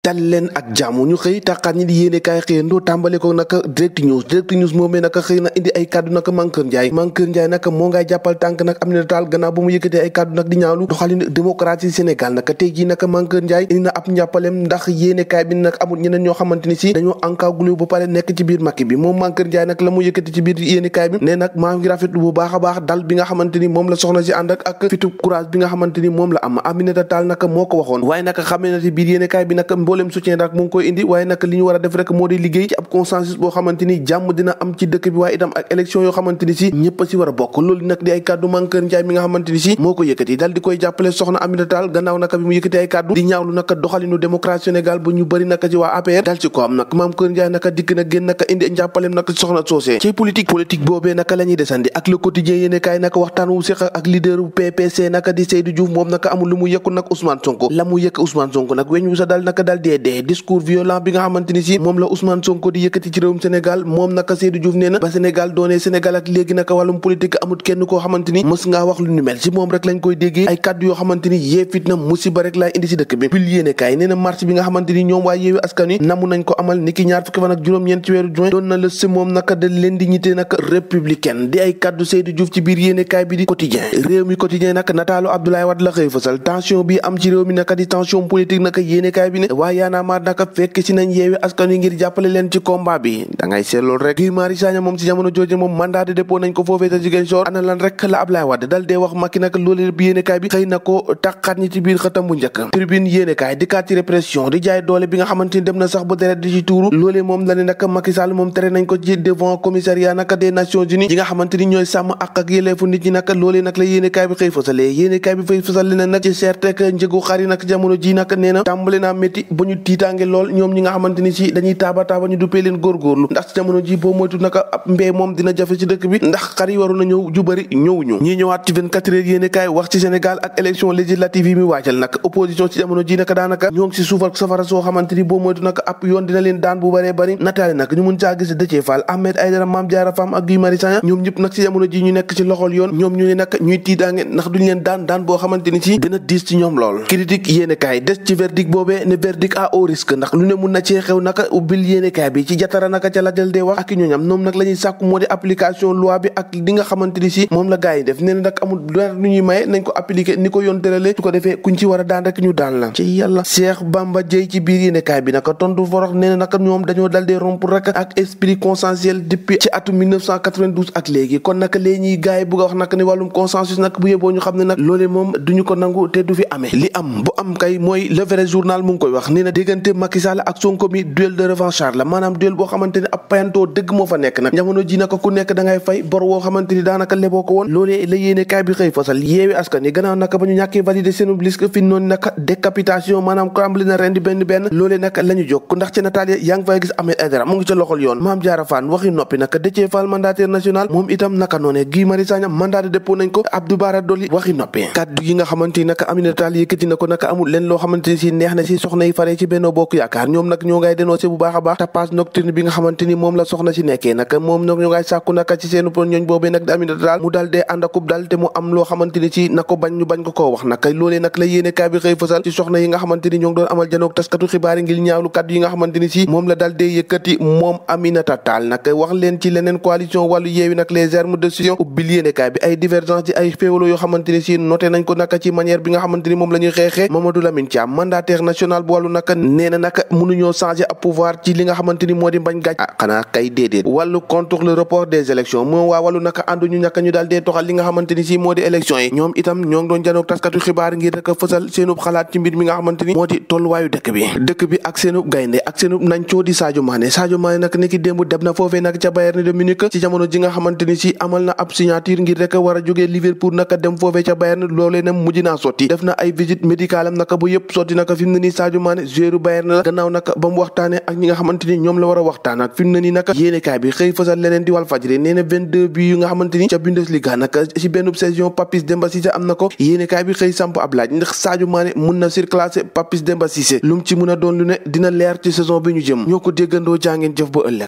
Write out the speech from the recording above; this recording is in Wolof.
dal leen ak jàmm ñu xëy tàqaat ñi di yéene kaay xëyandoo tàmbale ko naka direct news moomee naka xëy na indi ay kàddu naka Mankeur Ndiaye naka moo ngay jàppal tànk nag Aminata Tall gannaaw ba mu yëkkatee ay kàddu nag di ñaawlu doxalin démocratie Sénégal naka tey jii naka Mankeur Ndiaye indi na ab njàppalem ndax yéene kaay bi nag amul ñeneen ñoo xamante ni si dañoo encagoulé ba pare nekk ci biir Macky bi moom Mankeur Ndiaye nag la mu yëkkati ci biir yéene kaay bi ne nag maa ngi rafetlu bu baax a baax dal bi nga xamante ni moom la soxna si ànd ak fitu courage bi nga xamante ni moom la am Aminata Tall naka moo ko waxoon waaye naka xamee na ci biir yéene kaay bi naka mbooleem soutien dak koy indi waaye nag li ñu war a def rek moo di liggéey ci ab consensus boo xamante ni jàmm dina am ci dëkk bi waaye itam ak élection yoo xamante ni si ñëpp a si war a bokk loolu nag di ay kàddu Mankeur Ndiaye mi nga xamante ni si moo ko yëkkati dal di koy jàppale soxna Aminata Tall gannaaw naka bi mu yëkkati ay kàddu di ñaawlu naka doxalinu démocratie Sénégal ba ñu bëri naka ci waa APR dal ci ko am nag Mankeur Ndiaye naka dikk na génn naka indi njàppalem naka soxna soosé ci politique boobee naka la ñuy desandi ak le quotidien yéene kaay naka waxtaan wu séq ak leader bu PPC naka di Seydou Diouf moom naka amul lu mu yëkku nag Ousmane Sonko la mu yëkk Ousmane Sonko nag weñ wu sa dal naka dal dee discours violent bi nga xamante ni si moom la Ousmane Sonko di yëkkati ci réewum Sénégal moom naka Seydou Diouf nee na ba Sénégal doonee Sénégal ak léegi naka wàllum politique amut kenn koo xamante ni mës ngaa wax lu ni mel si moom rek lañ koy déggee ay kàddu yoo xamante ni yee fitna musiba rek laay indi si dëkk bi pil yéene kaay nee na marche bi nga xamante ni ñoom waa Yewwi Askan Wi namu nañ ko amal niki ñaar fukki fan ak juróom-ñeent ci weeru juin doon na la si moom naka de l'indignité naka républicaine di ay kàddu Seydou Diouf ci biir yéene kaay bi di quotidien réew mi quotidien naka nataalu Abdoulaye Wade la xëy fasal tension bi am ci réew mi naka di tension politique naka yéene kaay bi ne waa yaanaa maar naka fekk si nañ Yewwi Askan Wi ngir jàppale leen ci combat bi da ngay seet loolu rek Guy Marius Sagna moom si jamono jooju moom mandat de dépôt nañ ko foofee sa Ziguinchor ana lan rek la Abdoulaye Wade dal dee wax Macky nag loolu lépp yéenekaay bi xëy na ko taqaat ñi ci biir xëtam bu njëkk tribune yéenekaay di kaat ci répression di jaay doole bi nga xamante ni dem na sax ba deret di ci tuuru loolee moom la ne nag Macky Sall moom tere nañ ko ci devant commissariat nag des Nations Unies yi nga xamante ni ñooy sàmm ak yelleefu nit ñi nag loolee nag la yéenekaay bi xëy fasalee yéenekaay bi fay fasal leen nag ci seertek njëgu xar yi nag jamono ji nag nee na tàmbale naa métti ba ñu tiitaange lool ñoom ñi nga xamante ni si dañuy taaba ñu duppee leen góorgóorlu ndax ci jamono ji boo moytu naka ab mbéy moom dina jafe ci dëkk bi ndax xar yi waru na ñëw ju bëri ñëwuñu ñii ñëwaat ci 24 heures yéene kaay wax ci Sénégal ak élection législative yi muy waajal nag opposition ci jamono ji naka daanaka ñoo ngi si suuf ak safara soo xamante ni boo moytu naka ab yoon dina leen daan bu bëree bëri nataale nag ñu mun caa gis Déthié Fall Ahmed Aïdara Mame Diarra Fam ak Guy Marius Sagna ñoom ñëpp nag ci jamono ji ñu nekk ci loxol yoon ñoom ñu ne nag ñuy tiitaange ndax duñ leen daan boo xamante ni si dina diis ci ñoom lool critique yéene kaay des ci verdict boobee ne verdict à haut risque ndax lu ne mun na cee xew naka ubbil yéene kaay bi ci jatara naka ca la del dee wax ak ñooñam ñoom nag la ñuy sàkku moo di application loi bi ak li nga xamante ni si moom la gars yi def nee na nag amul dara lu ñuy maye nañ ko appliquer ni ko yoon tërale su ko defee kuñ ci war a daan rek ñu daan la ci yàlla Cheikh Bamba Dièye ci biir yéene kaay bi naka tontu forox nee na naka ñoom dañoo dal dee rompre rek ak esprit consensuel depuis ci atum 1992 ak léegi kon naka léegi ñuy gars yi bëgg a wax nag ni wàllum consensus nag bu yeboo ñu xam ne nag loolee moom duñu ko nangu te du fi amee li am bu am kay mooy le vrai journal mu ngi koy wax nee na diggante Macky Sall ak Sonko mi duel de revanchard la maanaam duel boo xamante ni ab payantoo dëgg moo fa nekk nag jamono ji naka ku nekk da ngay fay bor woo xamante ni daanaka leboo ko woon loolee la yéene kaay bi xëy fasal Yewwi Askan Wi gannaaw naka ba ñu ñàkkee valider seen liste fi noonu naka décapitation maanaam kambali na rendi benn loolee naka la ñu jokk ndax ci nataal yaa ngi fay gis Ahmed Aïdara mu ngi ca loxol yoon Mame Diarra Fam waxi noppi naka Déthié Fall mandataire national moom itam naka noonee Guy Marius Sagna mandat de dépôt nañ ko Abdou Bara Dolly waxi noppi kaddu yi nga xamante ni naka Aminata Tall yëkkati na ko naka amul leen loo xamante ni si neex na si soxna yi faree ci Benno Bokk Yaakaar ñoom nag ñoo ngay dénoncé bu baax a baax tapage nocturne bi nga xamante ni moom la soxna si nekkee nag moom nag ñoo ngay sàkku naka ci seenu ñooñ boobee nag di Aminata Tall mu dal dee ànd akub dal te mu am loo xamante ni si na ko bañ ñu bañ ko koo wax nag loolee nag la yéene kaay bi xëy fasal ci soxna yi nga xamante ni ñoo ngi doon amal janoog taskatu xibaar yi ngir ñaawlu kaddu yi nga xamante ni si moom la dal dee yëkkati moom Aminata Tall nag wax leen ci leneen coalition wàllu Yewwi nag les armes de décision ubbil yéene kaay bi ay divergence ci ay féewalo yoo xamante ni si noté nañ ko naka ci manière bi nga xamante ni moom la ñuy xeexee Mamadou Lamine Thiam mandataire national bu wàllu naka nee na naka mënuñoo changer ab pouvoir ci li nga xamante ni moo di mbañ gàcc xanaa kay déedéet wàllu contre le report des élections moom waa wàllu naka ànduñu ñàkk ñu daal dee toxal li nga xamante ni si moo di élection yi ñoom itam ñoo ngi doon janoog taskatu xibaar ngir rek fësal seenub xalaat ci mbir mi nga xamante ni moo di tolluwaayu dëkk bi ak seenub gaynde ak seenub nancoo di Sadio Mané nag niki démb dem na foofee nag ca Bayern de Munich ci jamono ji nga xamante ni si amal na ab signature ngir rek war a jógee Liverpool naka dem foofee ca Bayern loolee nag mujj naa sotti def na ay visite médicale am naka bu yëpp sotti naka fi mu ne nii Sadio Mané joueur Bayern la gannaaw naka ba mu waxtaane ak ñi nga xamante ni ñoom la war a waxtaan ak fi mu ne nii naka yéenekaay bi xëy fasal leneen di Walfadjri nee na 22 bi yu nga xamante ni ca Bundesliga naka ci benn saison Papis Demba Cissé am na ko yéenekaay bi xëy samp ab laaj ndax Sadio Mané mun na surclasser Papis Demba Cissé lu mu ci mun a doon lu ne dina leer ci saison bi ñu jëm ñoo ko déggandoo jàngeen jëf ba ëllëg